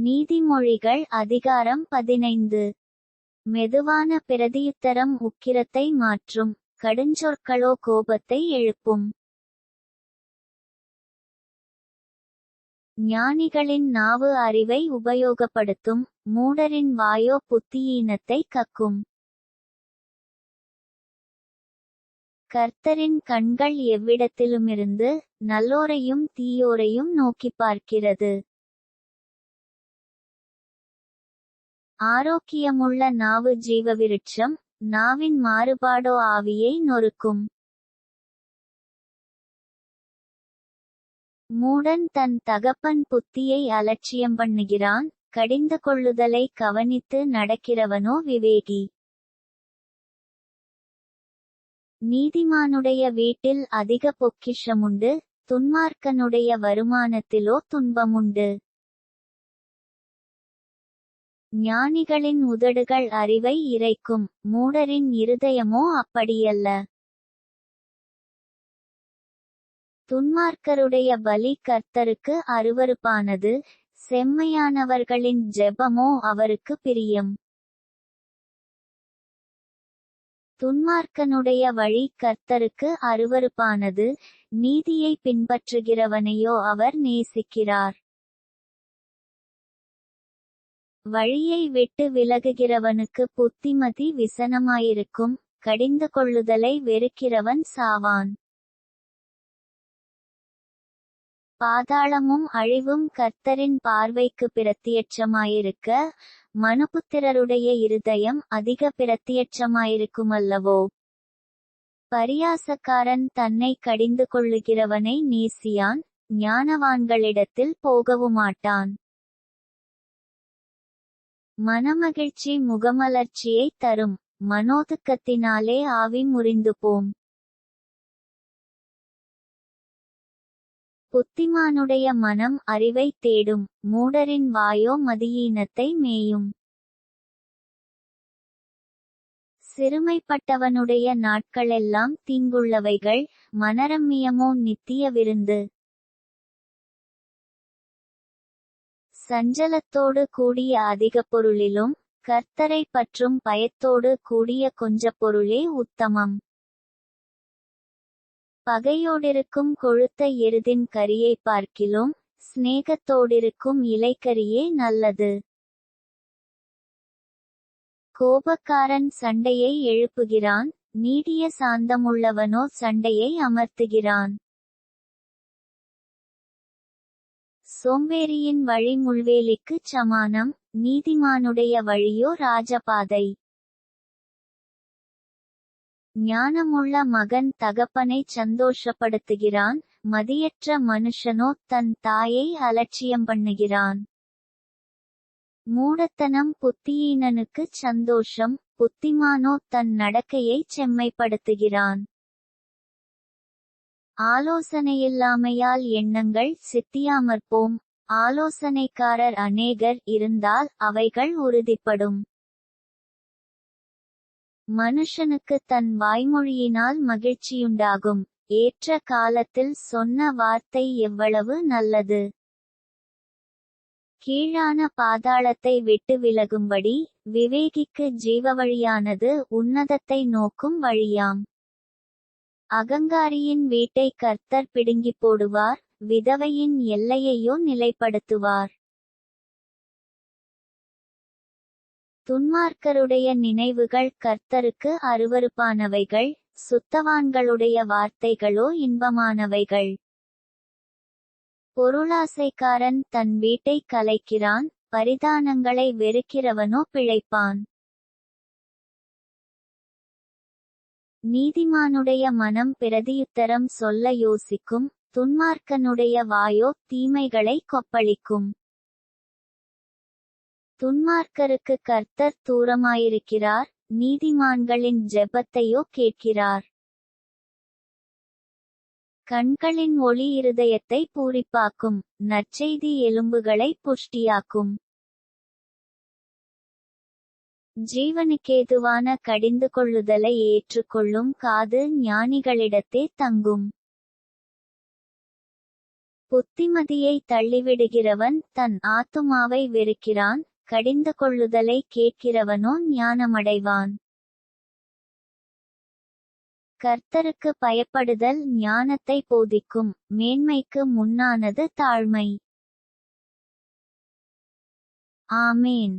நீதிமொழிகள் அதிகாரம் 15. மெதுவான பிரதியுத்தரம் உக்கிரத்தை மாற்றும், கடுஞ்சொற்களோ கோபத்தை எழுப்பும். ஞானிகளின் நாவு அறிவை உபயோகப்படுத்தும், மூடரின் வாயோ புத்தியீனத்தை கக்கும். கர்த்தரின் கண்கள் எவ்விடத்திலுமிருந்து நல்லோரையும் தீயோரையும் நோக்கிப் பார்க்கிறது. ஆரோக்கியமுள்ள நாவு ஜீவவிருட்சம், நாவின் மாறுபாடோ ஆவியை நொறுக்கும். மூடன் தன் தகப்பன் புத்தியை அலட்சியம் பண்ணுகிறான், கடிந்து கொள்ளுதலை கவனித்து நடக்கிறவனோ விவேகி. நீதிமானுடைய வீட்டில் அதிக பொக்கிஷமுண்டு, துன்மார்க்கனுடைய வருமானத்திலோ துன்பமுண்டு. ஞானிகளின் உதடுகள் அறிவை இறைக்கும், மூடரின் இருதயமோ அப்படியல்ல. துன்மார்க்கருடைய பலி கர்த்தருக்கு அருவருப்பானது, செம்மையானவர்களின் ஜெபமோ அவருக்கு பிரியம். துன்மார்க்கனுடைய வழி கர்த்தருக்கு அருவருப்பானது, நீதியை பின்பற்றுகிறவனையோ அவர் நேசிக்கிறார். வழியை விட்டு விலகுகிறவனுக்கு புத்திமதி விசனமாயிருக்கும், கடிந்து கொள்ளுதலை வெறுக்கிறவன் சாவான். பாதாளமும் அழிவும் கர்த்தரின் பார்வைக்கு பிரத்தியட்சமாயிருக்க, மனுபுத்திரருடைய இருதயம் அதிக பிரத்தியட்சமாயிருக்குமல்லவோ. பரியாசக்காரன் தன்னை கடிந்து கொள்ளுகிறவனை நேசியான், ஞானவான்களிடத்தில் போகவுமாட்டான். மனமகிழ்ச்சி முகமலர்ச்சியை தரும், மனோதுக்கத்தினாலே ஆவி முறிந்துபோம். புத்திமானுடைய மனம் அறிவை தேடும், மூடரின் வாயோ மதியீனத்தை மேயும். சிறுமைப்பட்டவனுடைய நாட்களெல்லாம் தீங்குள்ளவைகள், மனரம்மியமோ நித்திய விருந்து. சஞ்சலத்தோடு கூடிய அதிக பொருளிலும், கர்த்தரை பற்றும் பயத்தோடு கூடிய கொஞ்ச பொருளே உத்தமம். பகையோடிருக்கும் கொழுத்த எருதின் கரியை பார்க்கிலும், சிநேகத்தோடிருக்கும் இலைக்கரியே நல்லது. கோபக்காரன் சண்டையை எழுப்புகிறான், நீடிய சாந்தமுள்ளவனோ சண்டையை அமர்த்துகிறான். சோம்பேறியின் வழி முள்வேலிக்குச் சமானம், நீதிமானுடைய வழியோ ராஜபாதை. ஞானமுள்ள மகன் தகப்பனைச் சந்தோஷப்படுத்துகிறான், மதியற்ற மனுஷனோ தன் தாயை அலட்சியம் பண்ணுகிறான். மூடத்தனம் புத்தியீனனுக்குச் சந்தோஷம், புத்திமானோ தன் நடக்கையைச் செம்மைப்படுத்துகிறான். ஆலோசனையில்லாமையால் எண்ணங்கள் சித்தியாமற்போம், ஆலோசனைக்காரர் அநேகர் இருந்தால் அவைகள் உறுதிப்படும். மனுஷனுக்கு தன் வாய்மொழியினால் மகிழ்ச்சியுண்டாகும், ஏற்ற காலத்தில் சொன்ன வார்த்தை எவ்வளவு நல்லது. கீழான பாதாளத்தை விட்டு விலகும்படி, விவேகிக்கு ஜீவவழியானது உன்னதத்தை நோக்கும் வழியாம். அகங்காரியின் வீட்டை கர்த்தர் பிடுங்கிப் போடுவார், விதவையின் எல்லையையோ நிலைப்படுத்துவார். துன்மார்க்கருடைய நினைவுகள் கர்த்தருக்கு அருவருப்பானவைகள், சுத்தவான்களுடைய வார்த்தைகளோ இன்பமானவைகள். பொருளாசைக்காரன் தன் வீட்டைக் கலைக்கிறான், பரிதானங்களை வெறுக்கிறவனோ பிழைப்பான். நீதிமானுடைய மனம் பிரதியுத்தரம் சொல்ல யோசிக்கும், துன்மார்க்கனுடைய வாயோ தீமைகளை கொப்பளிக்கும். துன்மார்க்கருக்கு கர்த்தர் தூரமாயிருக்கிறார், நீதிமான்களின் ஜெபத்தையோ கேட்கிறார். கண்களின் ஒளி இருதயத்தை பூரிப்பாக்கும், நற்செய்தி எலும்புகளை புஷ்டியாக்கும். ஜீவனுக்கேதுவான கடிந்து கொள்ளுதலை ஏற்றுக்கொள்ளும் காது ஞானிகளிடத்தே தங்கும். புத்திமதியை தள்ளிவிடுகிறவன் தன் ஆத்துமாவை வெறுக்கிறான், கடிந்து கொள்ளுதலை கேட்கிறவனோ ஞானமடைவான். கர்த்தருக்கு பயப்படுதல் ஞானத்தை போதிக்கும், மேன்மைக்கு முன்னானது தாழ்மை. ஆமேன்.